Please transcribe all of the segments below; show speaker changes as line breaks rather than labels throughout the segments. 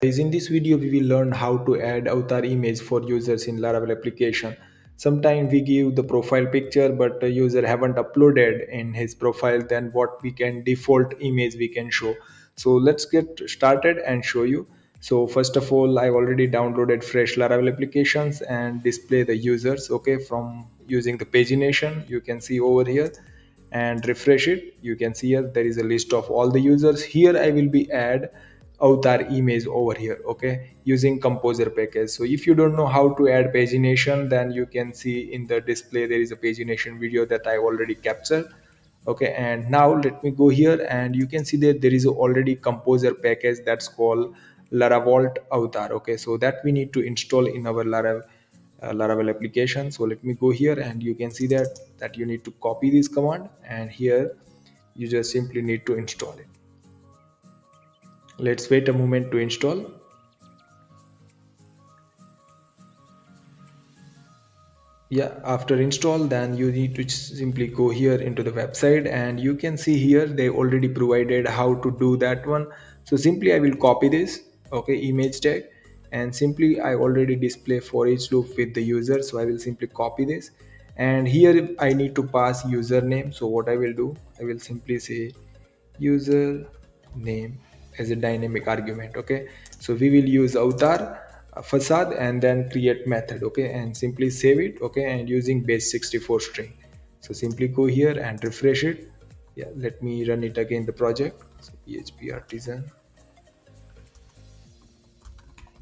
Guys, in this video, we will learn how to add avatar image for users in Laravel application. Sometimes we give the profile picture, but the user haven't uploaded in his profile. Then what we can default image we can show. So let's get started and show you. So first of all, I've already downloaded fresh Laravel applications and display the users. Okay, from using the pagination, you can see over here and refresh it. You can see here there is a list of all the users. Here I will be add avatar image over here, okay, using composer package. So if you don't know how to add pagination, then you can see in the display there is a pagination video that I already captured. Okay, and now let me go here and you can see that there is already composer package that's called Laravel avatar. Okay, so that we need to install in our Laravel application. So let me go here and you can see that you need to copy this command, and here you just simply need to install it. Let's wait a moment to install. Yeah, after install, then you need to simply go here into the website, and you can see here they already provided how to do that one. So simply I will copy this, okay, image tag, and simply I already display for each loop with the user. So I will simply copy this, and here I need to pass username. So what I will do, I will simply say user name as a dynamic argument. Okay, so we will use avatar facade and then create method. Okay, and simply save it. Okay, and using base 64 string. So simply go here and refresh it. Yeah, let me run it again, the project. So php artisan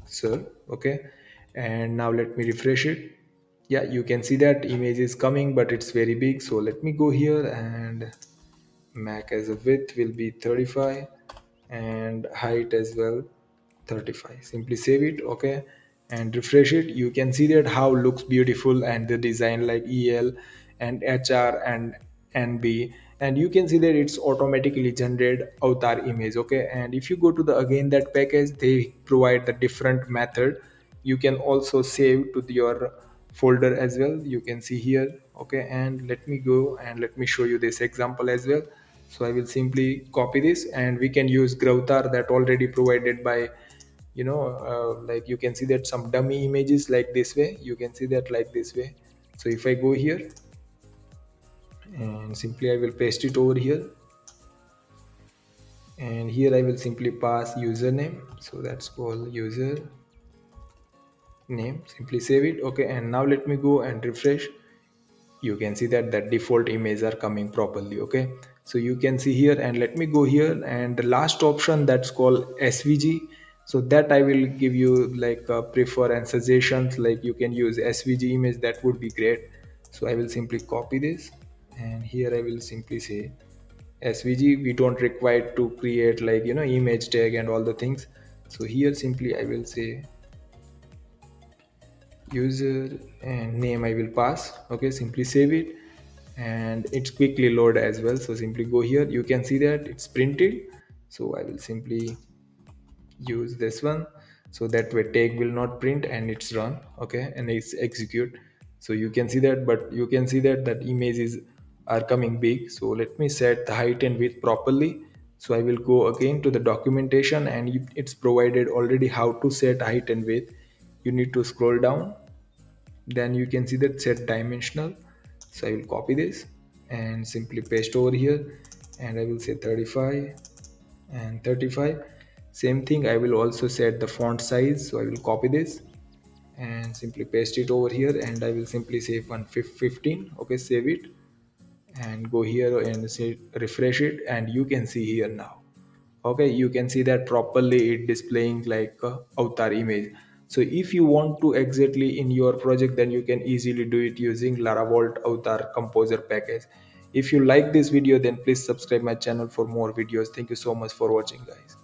sir. Okay, and now let me refresh it. Yeah, you can see that image is coming, but it's very big. So let me go here and mac as a width will be 35 and height as well 35. Simply save it. Okay, and refresh it. You can see that how looks beautiful, and the design like el and hr and nb, and you can see that it's automatically generate avatar image. Okay, and if you go to the again that package, they provide the different method. You can also save to your folder as well. You can see here. Okay, and let me go and let me show you this example as well. So I will simply copy this, and we can use gravatar that already provided by like you can see that some dummy images like this way. You can see that like this way. So if I go here and simply I will paste it over here, and here I will simply pass username. So that's called user name. Simply save it. Okay, and now let me go and refresh. You can see that the default image are coming properly. Okay, so you can see here, and let me go here, and the last option that's called svg. So that I will give you like prefer and suggestions, like you can use svg image, that would be great. So I will simply copy this, and here I will simply say svg. We don't require to create like image tag and all the things. So here simply I will say user and name I will pass. Okay, simply save it, and it's quickly load as well. So simply go here. You can see that it's printed. So I will simply use this one, so that way tag will not print and it's run. Okay, and it's execute. So you can see that, but you can see that images are coming big. So let me set the height and width properly. So I will go again to the documentation, and it's provided already how to set height and width. You need to scroll down, then you can see that set dimensional. So I will copy this and simply paste over here, and I will say 35 and 35. Same thing, I will also set the font size. So I will copy this and simply paste it over here, and I will simply say 115. Okay, save it and go here and say refresh it, and you can see here now. Okay, you can see that properly it displaying like avatar image. So if you want to exactly in your project, then you can easily do it using Laravel avatar composer package. If you like this video, then please subscribe my channel for more videos. Thank you so much for watching, guys.